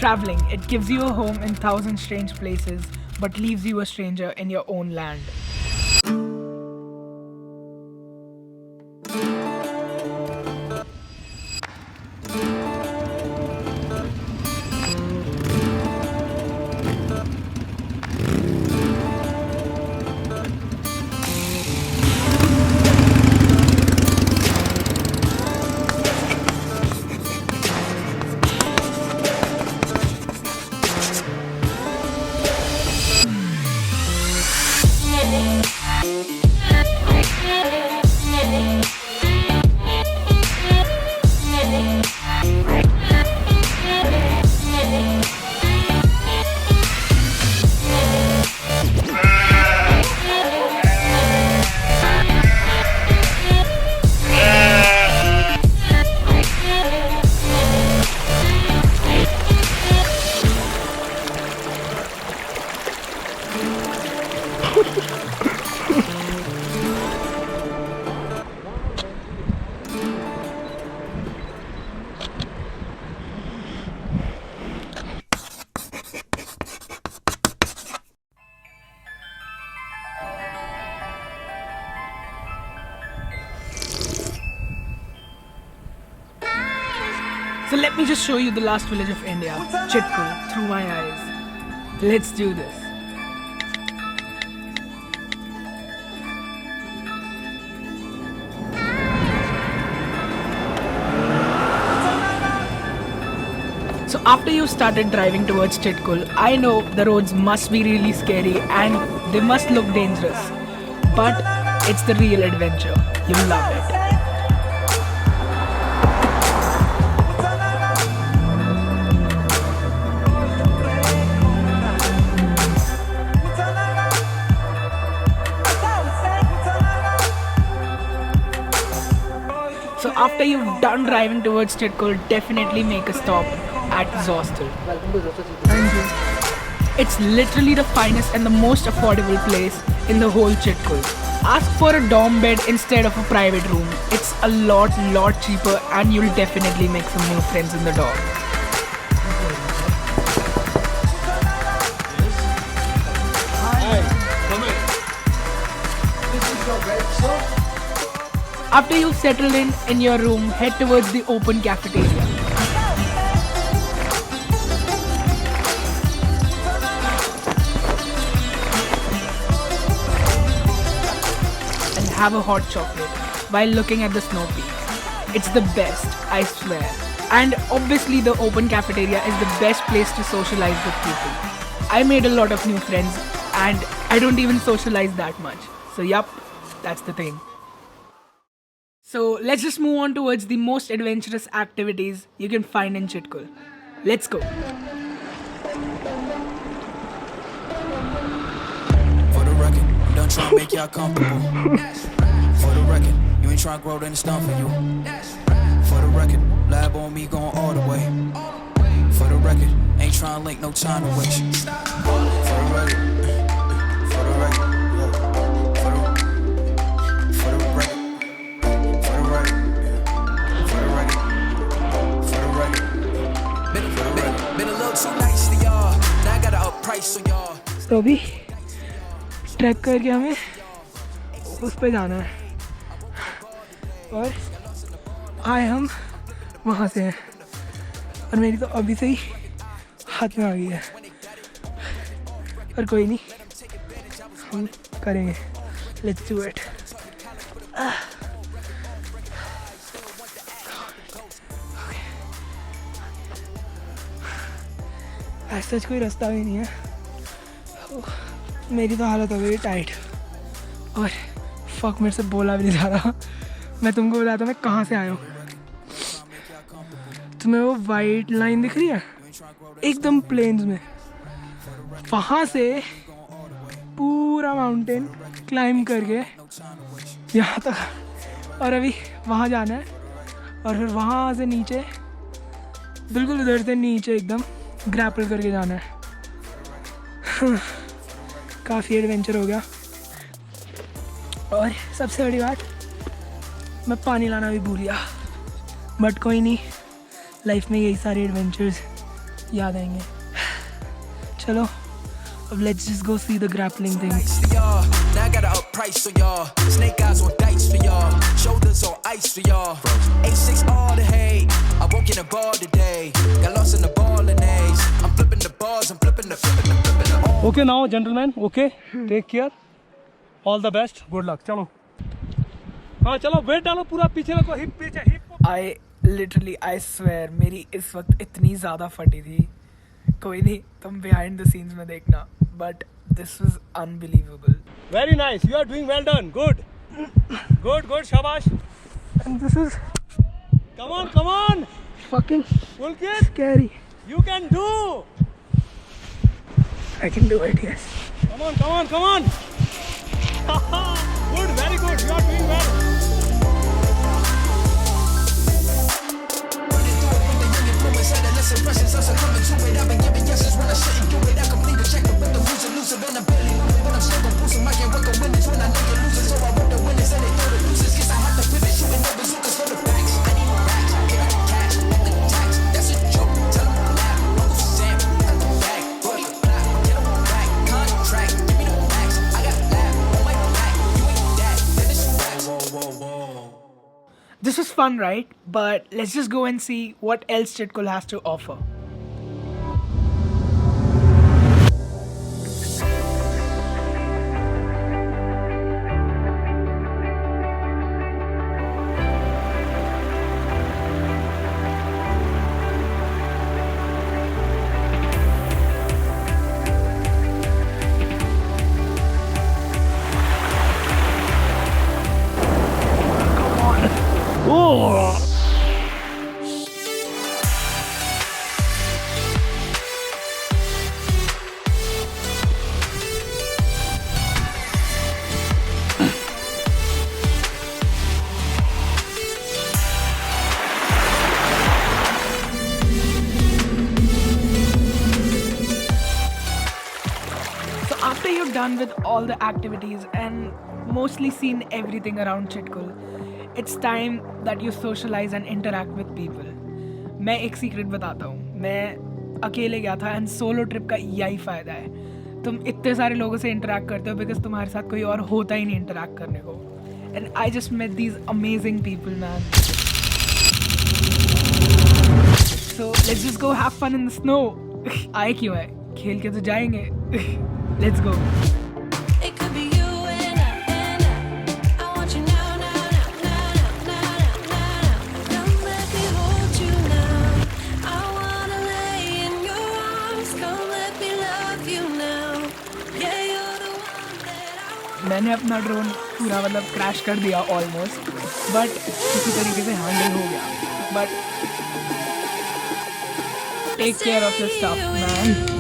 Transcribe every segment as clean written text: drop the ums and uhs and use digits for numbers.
Traveling, it gives you a home in 1,000 strange places, but leaves you a stranger in your own land. So let me just show you the last village of India, Chitkul, through my eyes. Let's do this. So after you started driving towards Chitkul, I know the roads must be really scary and they must look dangerous. But it's the real adventure. You'll love it. So after you've done driving towards Chitkul, definitely make a stop at Hostel. Thank you. It's literally the finest and the most affordable place in the whole Chitkul. Ask for a dorm bed instead of a private room. It's a lot cheaper and you'll definitely make some new friends in the dorm. After you've settled in your room, head towards the open cafeteria. And have a hot chocolate while looking at the snow peak. It's the best, I swear. And obviously the open cafeteria is the best place to socialize with people. I made a lot of new friends and I don't even socialize that much. So yup, that's the thing. So let's just move on towards the most adventurous activities you can find in Chitkul. Let's go. For the record, I'm done trying to make y'all comfortable. For the record, you ain't trying to grow, then it's done for you. For the record, lab on me going all the way. For the record, ain't trying to link, no time to waste. For the record, for the record. तो अभी track करके हमें उस पे जाना है और आए हम वहाँ से हैं और मेरी तो अभी से ही हाथ में आ गई है पर कोई नहीं हम करेंगे लेट्स डू इट ऐसा कोई रास्ता भी नहीं है मेरी तो हालत हो गई टाइट और फक मेरे से बोला भी नहीं जा रहा मैं तुमको बताता हूँ मैं कहाँ से आया हूँ तुम्हें वो वाइट लाइन दिख रही है एकदम प्लेन्स में वहाँ से पूरा माउंटेन क्लाइंब करके यहाँ तक और अभी वहाँ जाना है और फिर वहाँ से नीचे बिल्कुल उधर से नीचे एकदम ग्रैपल करके जाना है काफ़ी एडवेंचर हो गया और सबसे बड़ी बात मैं पानी लाना भी भूल गया बट कोई नहीं लाइफ में यही सारे एडवेंचर्स याद आएंगे. चलो, अब let's just go see the grappling thing. Nice for y'all. Now I got a up price for y'all. Snake eyes on dice for y'all. Shoulders on ice for y'all. A6 all the hate. I won't get a ball today. Got lost in the ball and A's. I'm flipping the balls. I'm flipping the. Okay now, gentlemen. Okay. Take care. All the best. Good luck. चलो. हाँ चलो wait डालो पूरा पीछे रखो hip पीछे hip. I swear मेरी इस वक्त इतनी ज़्यादा फटी थी. कोई नहीं, तुम behind the scenes में देखना. But this was unbelievable. Very nice. You are doing well done. Good. Good. Shabash. And this is Come on. fucking Pulkit, scary. you can do. I can do it, yes. Come on. Good, very good. You are doing well. This was fun, right? But let's just go and see what else Chitkul has to offer. After you're done with all the activities and mostly seen everything around Chitkul, it's time that you socialize and interact with people. मैं एक secret बताता हूँ. मैं अकेले गया था and solo trip का यही फ़ायदा है. तुम इतने सारे लोगों से इंटरेक्ट करते हो बिकॉज तुम्हारे साथ कोई और होता ही नहीं इंटरेक्ट करने को. And I just met these amazing people man. So let's just go have fun in the snow. आए क्यों है, खेल के तो जाएंगे. Let's go. It could be you and I want you now. Come let me hold you now. I wanna lay in your arms. Come let me love you now. Yeah, you're the one that I want. मैंने अपना drone पूरा मतलब crash कर दिया almost, but किसी तरीके से handle हो गया. But take care of your stuff man.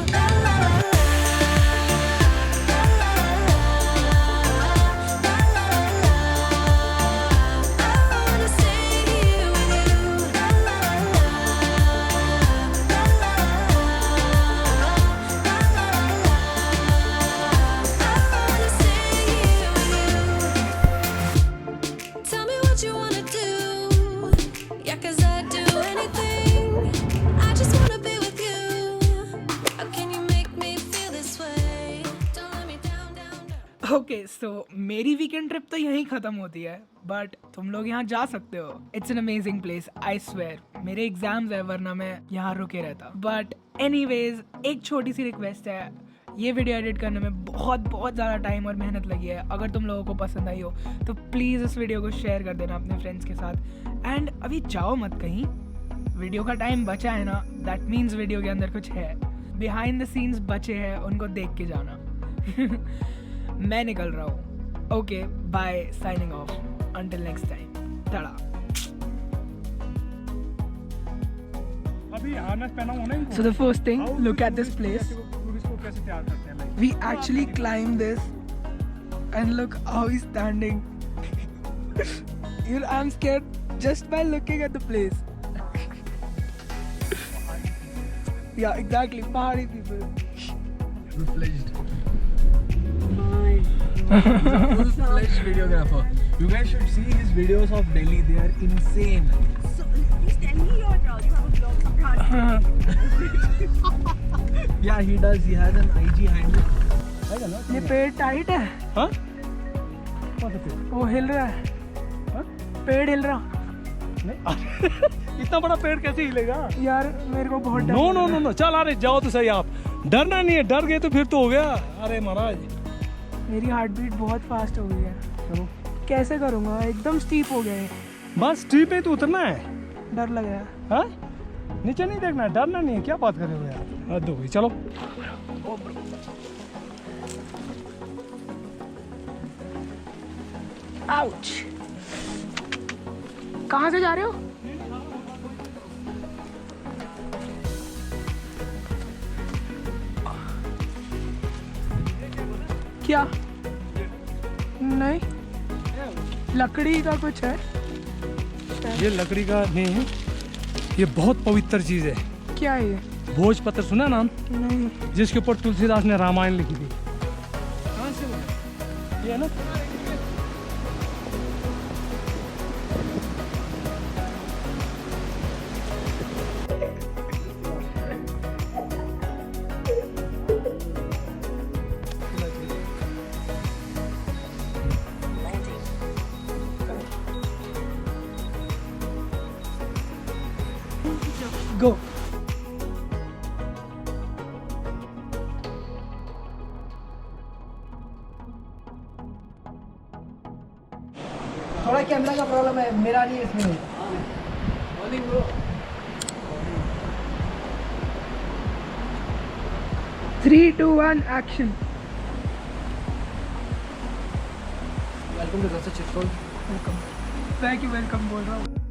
Okay so मेरी वीकेंड ट्रिप तो यहीं ख़त्म होती है, बट तुम लोग यहाँ जा सकते हो. It's an amazing place, I swear. मेरे एग्जाम्स है वरना मैं यहाँ रुके रहता. बट एनीवेज एक छोटी सी रिक्वेस्ट है. ये वीडियो एडिट करने में बहुत ज़्यादा टाइम और मेहनत लगी है. अगर तुम लोगों को पसंद आई हो तो प्लीज़ इस वीडियो को शेयर कर देना अपने फ्रेंड्स के साथ. एंड अभी जाओ मत कहीं, वीडियो का टाइम बचा है ना, दैट मीन्स वीडियो के अंदर कुछ है. बिहाइंड द सीन्स बचे हैं, उनको देख के जाना. मैं निकल रहा हूँ. Okay bye, signing off. Until next time. Tada. अभी हार्नेस पहना हुआ ना इनको. So the first thing, look at this place. इसको कैसे तैयार करते हैं like. We actually climbed this and look how he's standing. I'm scared just by looking at the place. Yeah, exactly. Pahari people. Full-fledged. He's a full-fledged videographer. You guys should see his videos of Delhi. They are insane. So, is Delhi your, you have a vlog, so can't Yeah, he does. He has an IG handle. ये पेड़ tight है, हाँ? कौन सा पेड़? वो हिल रहा है, हाँ? पेड़ हिल रहा। नहीं इतना बड़ा पेड़ कैसे हिलेगा? यार मेरे को बहुत डर नो लग नो रहा नो है। नो, चल अरे जाओ तो सही आप। डरना नहीं है, डर गए तो फिर तो हो गया। अरे महाराज मेरी हार्ट बीट बहुत फास्ट हो गई है, चलो कैसे करूँगा, एकदम स्टीप हो गया है, बस ट्री पे तो उतरना है। डर लग रहा है। हाँ? नीचे नहीं देखना है, डरना नहीं है, क्या बात कर रहे हो यार? हद हो गई, चलो। आउच, कहाँ से जा रहे हो? क्या? नहीं, लकड़ी का कुछ है। ये लकड़ी का नहीं है, ये बहुत पवित्र चीज है। क्या है ये? भोजपत्र सुना नाम? नहीं। जिसके ऊपर तुलसीदास ने रामायण लिखी थी। कहाँ से वो? ये है ना? गो। थोड़ा कैमरा का प्रॉब्लम है, मेरा नहीं है इसमें। 3, 2, 1 action. Welcome to Chitkul. Welcome, thank you, welcome बोल रहा हूँ।